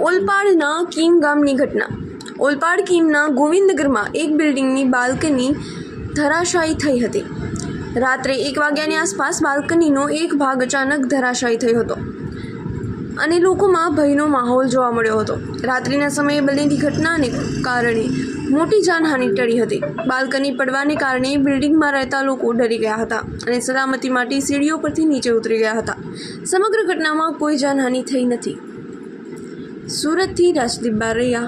ઓલપાડના કીમ ગામની ઘટના। ઓલપાડ કીમના ગોવિંદનગરમાં એક બિલ્ડિંગની બાલ્કની ધરાશાયી થઈ હતી। રાત્રે 1 વાગ્યાની આસપાસ બાલ્કનીનો એક ભાગ અચાનક ધરાશાયી થયો હતો અને લોકોમાં ભયનો માહોલ જોવા મળ્યો હતો। રાત્રિના સમયે બનેલી ઘટનાને કારણે મોટી જાનહાનિ ટળી હતી। બાલ્કની પડવાને કારણે બિલ્ડિંગમાં રહેતા લોકો ડરી ગયા હતા અને સલામતી માટે સીડીઓ પરથી નીચે ઉતરી ગયા હતા। સમગ્ર ઘટનામાં કોઈ જાનહાનિ થઈ નથી। સુરતથી રાજદીપ બારૈયા,